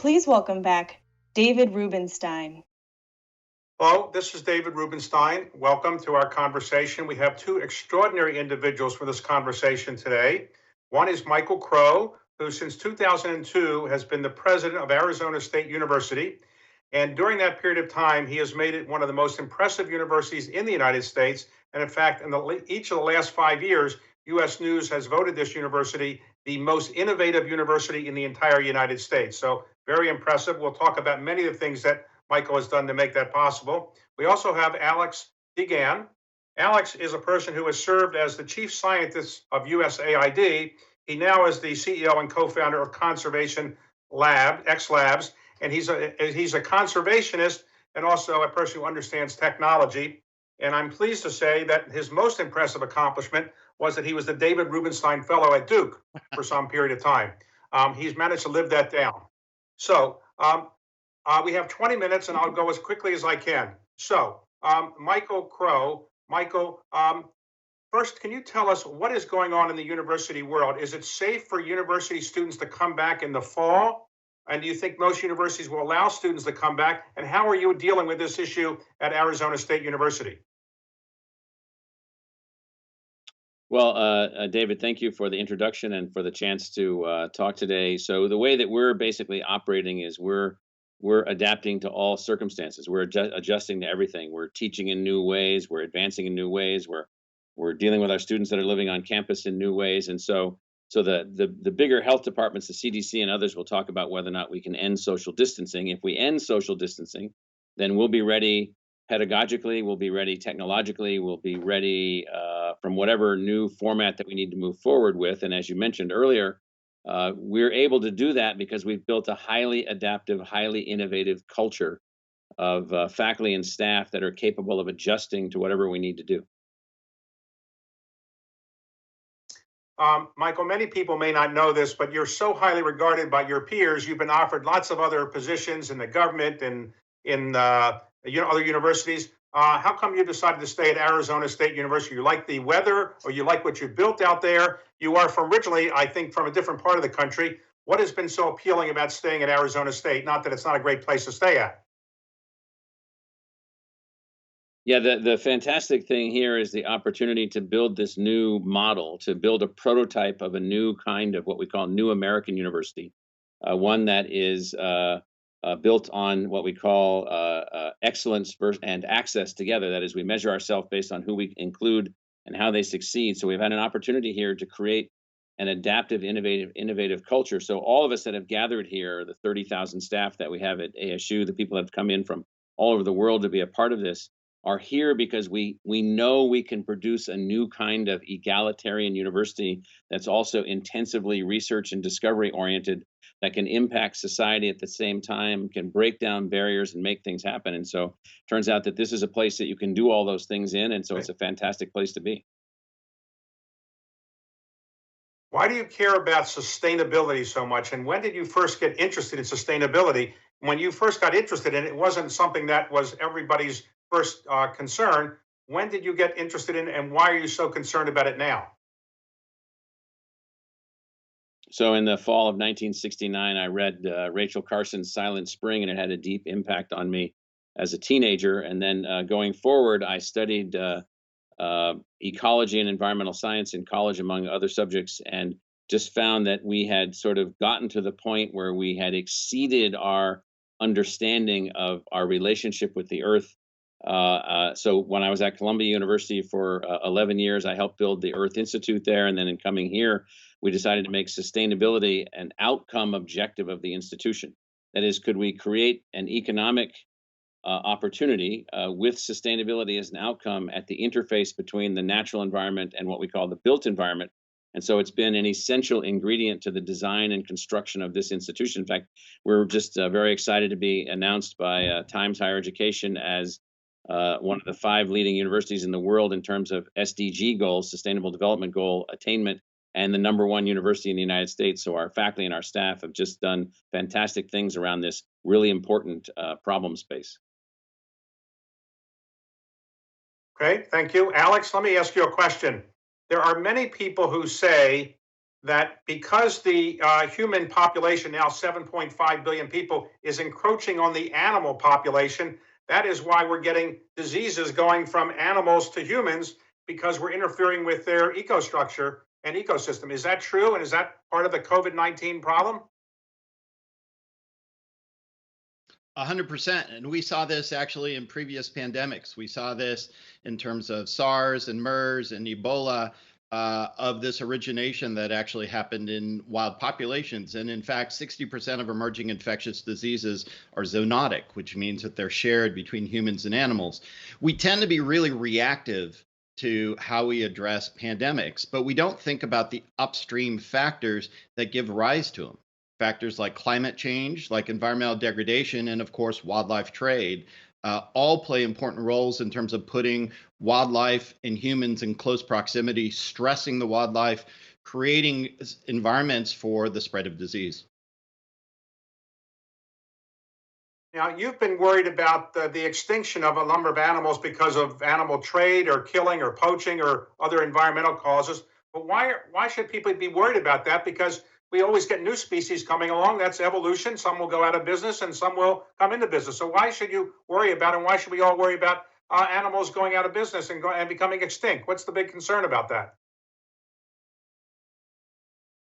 Please welcome back David Rubenstein. Hello, this is David Rubenstein. Welcome to our conversation. We have two extraordinary individuals for this conversation today. One is Michael Crow, who since 2002 has been the president of Arizona State University. And during that period of time, he has made it one of the most impressive universities in the United States. And in fact, in each of the last 5 years, U.S. News has voted this university the most innovative university in the entire United States. So very impressive. We'll talk about many of the things that Michael has done to make that possible. We also have Alex Dehgan. Alex is a person who has served as the chief scientist of USAID. He now is the CEO and co-founder of Conservation Lab, X Labs, and he's a conservationist and also a person who understands technology. And I'm pleased to say that his most impressive accomplishment was that he was the David Rubenstein Fellow at Duke for some period of time. He's managed to live that down. So we have 20 minutes, and I'll go as quickly as I can. So, Michael Crow, first, can you tell us what is going on in the university world? Is it safe for university students to come back in the fall? And do you think most universities will allow students to come back? And how are you dealing with this issue at Arizona State University? Well, David, thank you for the introduction and for the chance to talk today. So the way that we're basically operating is we're adapting to all circumstances. We're adjusting to everything. We're teaching in new ways. We're advancing in new ways. We're dealing with our students that are living on campus in new ways. And so the bigger health departments, the CDC and others, will talk about whether or not we can end social distancing. If we end social distancing, then we'll be ready pedagogically, we'll be ready technologically, we'll be ready from whatever new format that we need to move forward with. And as you mentioned earlier, we're able to do that because we've built a highly adaptive, highly innovative culture of faculty and staff that are capable of adjusting to whatever we need to do. Michael, many people may not know this, but you're so highly regarded by your peers. You've been offered lots of other positions in the government and in other universities. How come you decided to stay at Arizona State University? You like the weather, or you like what you built out there? You are originally, I think, from a different part of the country. What has been so appealing about staying at Arizona State? Not that it's not a great place to stay at. Yeah, the fantastic thing here is the opportunity to build this new model, to build a prototype of a new kind of what we call new American university, one that is built on what we call excellence and access together. That is, we measure ourselves based on who we include and how they succeed. So we've had an opportunity here to create an adaptive, innovative culture. So all of us that have gathered here, the 30,000 staff that we have at ASU, the people that have come in from all over the world to be a part of this, are here because we know we can produce a new kind of egalitarian university that's also intensively research and discovery oriented, that can impact society at the same time, can break down barriers and make things happen. And so turns out that this is a place that you can do all those things in. And so It's a fantastic place to be. Why do you care about sustainability so much? And when did you first get interested in sustainability? When you first got interested in it, it wasn't something that was everybody's first concern. When did you get interested in it, and why are you so concerned about it now? So in the fall of 1969, I read Rachel Carson's Silent Spring, and it had a deep impact on me as a teenager. And then going forward, I studied ecology and environmental science in college, among other subjects, and just found that we had sort of gotten to the point where we had exceeded our understanding of our relationship with the earth. So when I was at Columbia University for 11 years, I helped build the Earth Institute there. And then in coming here, we decided to make sustainability an outcome objective of the institution. That is, could we create an economic opportunity with sustainability as an outcome at the interface between the natural environment and what we call the built environment? And so it's been an essential ingredient to the design and construction of this institution. In fact, we're just very excited to be announced by Times Higher Education as one of the 5 leading universities in the world in terms of SDG goals, Sustainable Development Goal attainment, and the #1 university in the United States. So our faculty and our staff have just done fantastic things around this really important problem space. Okay, thank you. Alex, let me ask you a question. There are many people who say that because the human population, now 7.5 billion people, is encroaching on the animal population, that is why we're getting diseases going from animals to humans, because we're interfering with their ecostructure and ecosystem. Is that true? And is that part of the COVID-19 problem? 100%. And we saw this actually in previous pandemics. We saw this in terms of SARS and MERS and Ebola, of this origination that actually happened in wild populations. And in fact, 60% of emerging infectious diseases are zoonotic, which means that they're shared between humans and animals. We tend to be really reactive to how we address pandemics, but we don't think about the upstream factors that give rise to them. Factors like climate change, like environmental degradation, and of course, wildlife trade, all play important roles in terms of putting wildlife and humans in close proximity, stressing the wildlife, creating environments for the spread of disease. Now, you've been worried about the extinction of a number of animals because of animal trade or killing or poaching or other environmental causes. But why should people be worried about that? Because we always get new species coming along. That's evolution. Some will go out of business and some will come into business. So why should you worry about, and why should we all worry about animals going out of business and becoming extinct? What's the big concern about that?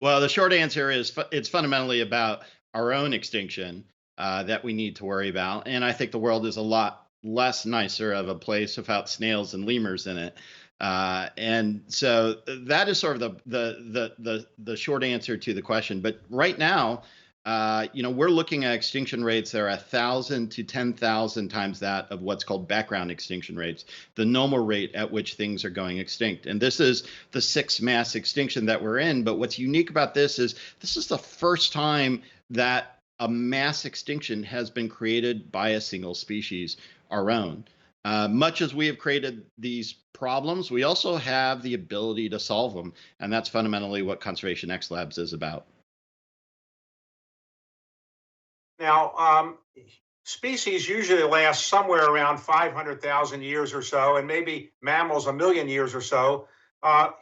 Well, the short answer is it's fundamentally about our own extinction that we need to worry about. And I think the world is a lot less nicer of a place without snails and lemurs in it. And so that is sort of the short answer to the question. But right now, we're looking at extinction rates that are 1,000 to 10,000 times that of what's called background extinction rates, the normal rate at which things are going extinct. And this is the sixth mass extinction that we're in. But what's unique about this is the first time that a mass extinction has been created by a single species, our own. Much as we have created these problems, we also have the ability to solve them. And that's fundamentally what Conservation X Labs is about. Now, species usually last somewhere around 500,000 years or so, and maybe mammals 1,000,000 years or so.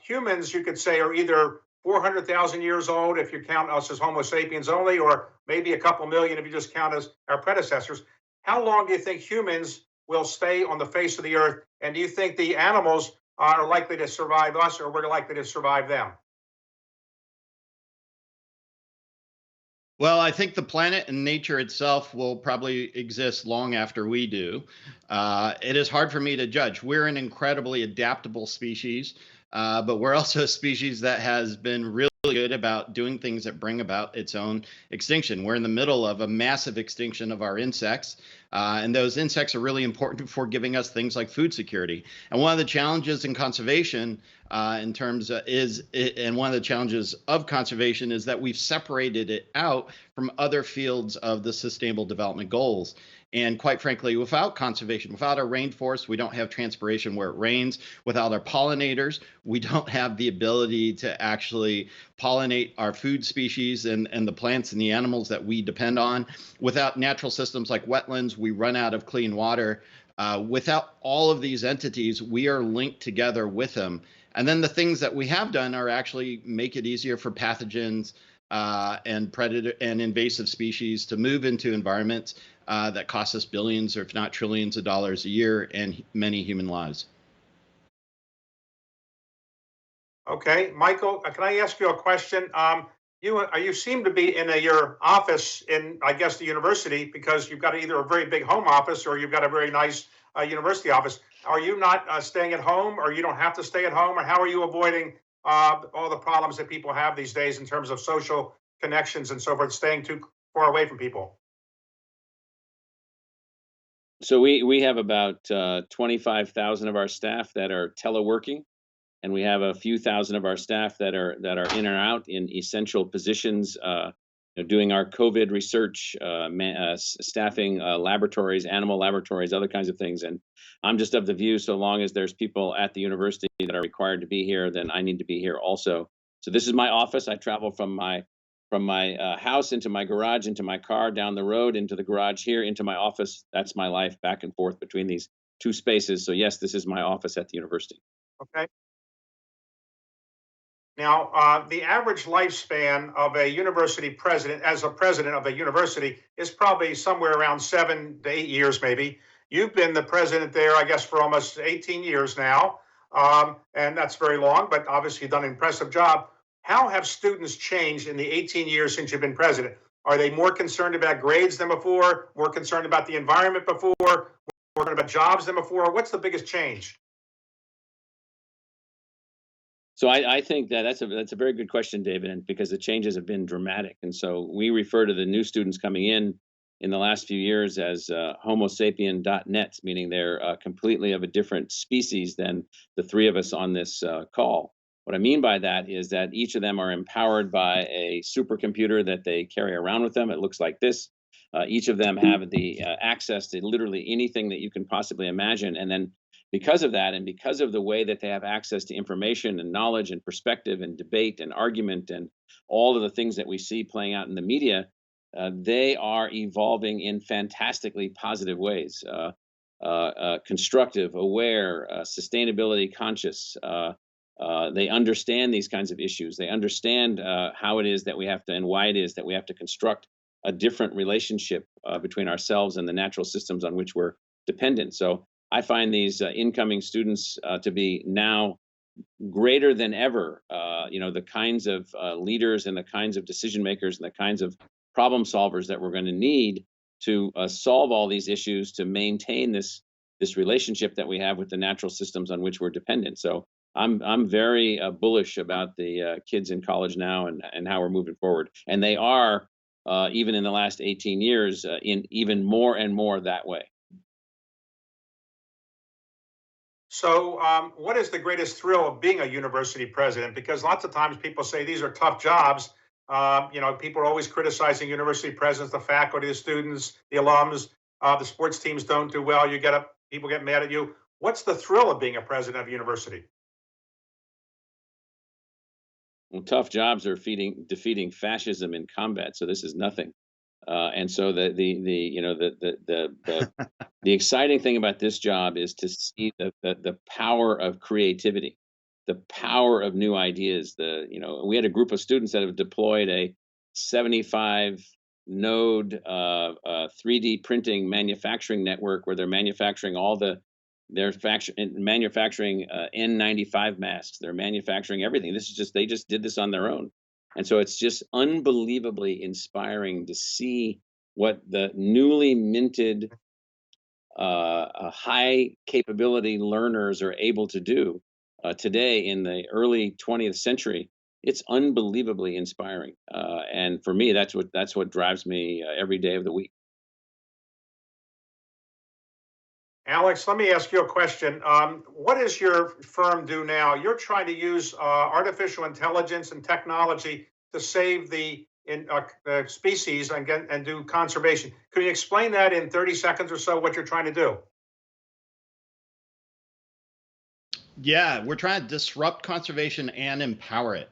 Humans, you could say, are either 400,000 years old if you count us as Homo sapiens only, or maybe a couple million if you just count as our predecessors. How long do you think humans will stay on the face of the earth? And do you think the animals are likely to survive us, or we're likely to survive them? Well, I think the planet and nature itself will probably exist long after we do. It is hard for me to judge. We're an incredibly adaptable species, but we're also a species that has been really good about doing things that bring about its own extinction. We're in the middle of a massive extinction of our insects, and those insects are really important for giving us things like food security. And one of the challenges in conservation and one of the challenges of conservation is that we've separated it out from other fields of the Sustainable Development Goals. And quite frankly, without conservation, without our rainforest, we don't have transpiration where it rains. Without our pollinators, we don't have the ability to actually pollinate our food species and the plants and the animals that we depend on. Without natural systems like wetlands, we run out of clean water. Without all of these entities, we are linked together with them. And then the things that we have done are actually make it easier for pathogens and predator and invasive species to move into environments that cost us billions, or if not trillions of dollars a year, and many human lives. Okay, Michael, can I ask you a question? You seem to be in your office in, I guess, the university, because you've got either a very big home office or you've got a very nice university office. Are you not staying at home, or you don't have to stay at home, or how are you avoiding all the problems that people have these days in terms of social connections and so forth, staying too far away from people? So we have about 25,000 of our staff that are teleworking, and we have a few thousand of our staff that are in or out in essential positions, doing our COVID research, staffing laboratories, animal laboratories, other kinds of things. And I'm just of the view, so long as there's people at the university that are required to be here, then I need to be here also. So this is my office. I travel from my house into my garage, into my car, down the road, into the garage here, into my office. That's my life, back and forth between these two spaces. So yes, this is my office at the university. Okay. Now, the average lifespan of a university president, as a president of a university, is probably somewhere around 7 to 8 years, maybe. You've been the president there, I guess, for almost 18 years now, and that's very long, but obviously you've done an impressive job. How have students changed in the 18 years since you've been president? Are they more concerned about grades than before, more concerned about the environment before, more concerned about jobs than before? What's the biggest change? So I think that's a very good question, David, and because the changes have been dramatic, and so we refer to the new students coming in the last few years as Homo sapien.net, meaning they're completely of a different species than the three of us on this call. What I mean by that is that each of them are empowered by a supercomputer that they carry around with them. It looks like this. Each of them have the access to literally anything that you can possibly imagine, and then because of that, and because of the way that they have access to information and knowledge and perspective and debate and argument and all of the things that we see playing out in the media, they are evolving in fantastically positive ways, constructive, aware, sustainability conscious. They understand these kinds of issues. They understand how it is that we have to, and why it is that we have to construct a different relationship between ourselves and the natural systems on which we're dependent. So I find these incoming students to be now greater than ever. The kinds of leaders and the kinds of decision makers and the kinds of problem solvers that we're going to need to solve all these issues, to maintain this relationship that we have with the natural systems on which we're dependent. So I'm very bullish about the kids in college now and how we're moving forward. And they are even in the last 18 years in even more and more that way. So, what is the greatest thrill of being a university president? Because lots of times people say these are tough jobs. People are always criticizing university presidents, the faculty, the students, the alums. The sports teams don't do well. People get mad at you. What's the thrill of being a president of a university? Well, tough jobs are defeating fascism in combat. So this is nothing. And so the exciting thing about this job is to see the power of creativity, the power of new ideas. We had a group of students that have deployed a 75 node 3D printing manufacturing network where they're manufacturing manufacturing N95 masks. They're manufacturing everything. They just did this on their own. And so it's just unbelievably inspiring to see what the newly minted high capability learners are able to do today in the early 20th century. It's unbelievably inspiring. And for me, that's what drives me every day of the week. Alex, let me ask you a question. What does your firm do now? You're trying to use artificial intelligence and technology to save the species and do conservation. Could you explain that in 30 seconds or so, what you're trying to do? Yeah, we're trying to disrupt conservation and empower it.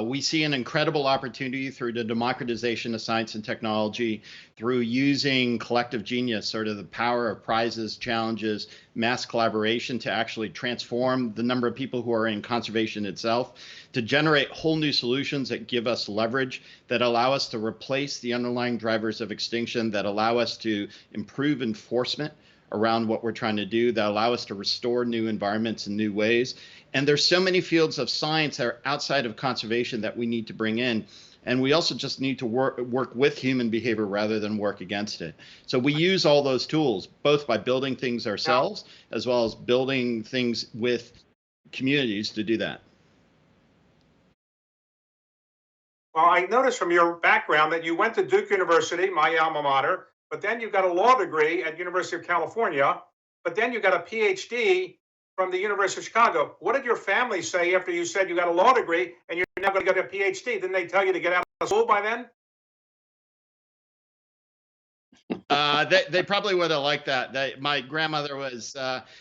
We see an incredible opportunity through the democratization of science and technology, through using collective genius, sort of the power of prizes, challenges, mass collaboration to actually transform the number of people who are in conservation itself, to generate whole new solutions that give us leverage, that allow us to replace the underlying drivers of extinction, that allow us to improve enforcement around what we're trying to do, that allow us to restore new environments in new ways. And there's so many fields of science that are outside of conservation that we need to bring in. And we also just need to work with human behavior rather than work against it. So we use all those tools, both by building things ourselves, as well as building things with communities to do that. Well, I noticed from your background that you went to Duke University, my alma mater, but then you got a law degree at University of California, but then you got a PhD from the University of Chicago. What did your family say after you said you got a law degree and you're now going to get a PhD? Didn't they tell you to get out of school by then? They probably would have liked that. My grandmother was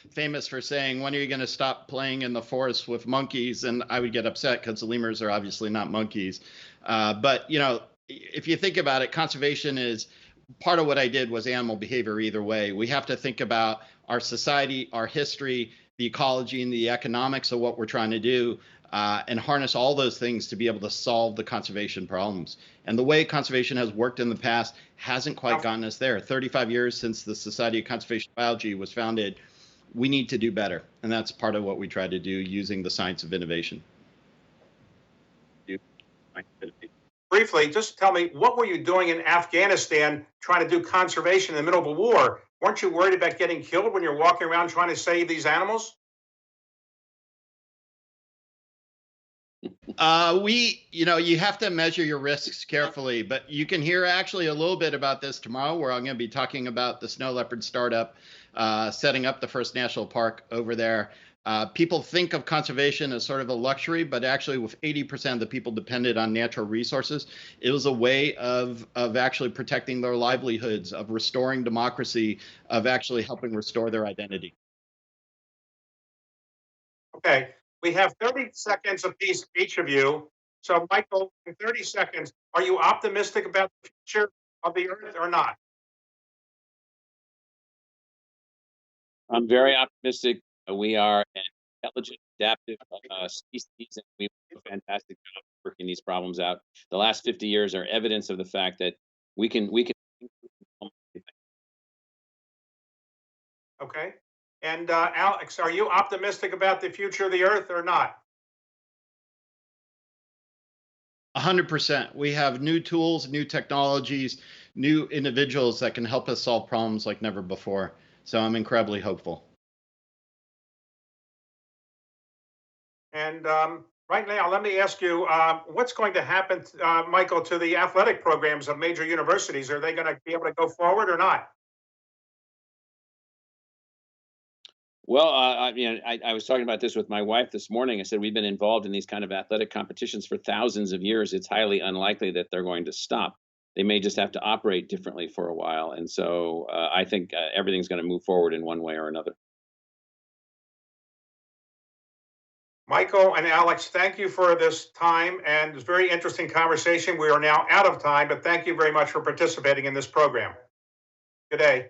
famous for saying, "When are you going to stop playing in the forest with monkeys?" And I would get upset because the lemurs are obviously not monkeys. But if you think about it, conservation is part of what I did was animal behavior either way. We have to think about our society, our history, the ecology, and the economics of what we're trying to do. and harness all those things to be able to solve the conservation problems. And the way conservation has worked in the past hasn't quite gotten us there. 35 years since the Society of Conservation Biology was founded, we need to do better. And that's part of what we try to do using the science of innovation. Briefly, just tell me, what were you doing in Afghanistan trying to do conservation in the middle of a war? Weren't you worried about getting killed when you're walking around trying to save these animals? You have to measure your risks carefully, but you can hear actually a little bit about this tomorrow, where I'm going to be talking about the snow leopard startup, setting up the first national park over there. People think of conservation as sort of a luxury, but actually with 80% of the people dependent on natural resources, it was a way of actually protecting their livelihoods, of restoring democracy, of actually helping restore their identity. Okay, we have 30 seconds apiece, each of you. So, Michael, in 30 seconds, are you optimistic about the future of the Earth or not? I'm very optimistic. We are an intelligent, adaptive species, and we do a fantastic job working these problems out. The last 50 years are evidence of the fact that we can. Okay. And Alex, are you optimistic about the future of the Earth or not? 100%. We have new tools, new technologies, new individuals that can help us solve problems like never before. So I'm incredibly hopeful. And right now, let me ask you, what's going to happen, Michael, to the athletic programs of major universities? Are they going to be able to go forward or not? Well, I was talking about this with my wife this morning. I said we've been involved in these kind of athletic competitions for thousands of years. It's highly unlikely that they're going to stop. They may just have to operate differently for a while. And so I think everything's going to move forward in one way or another. Michael and Alex, thank you for this time and this very interesting conversation. We are now out of time, but thank you very much for participating in this program. Good day.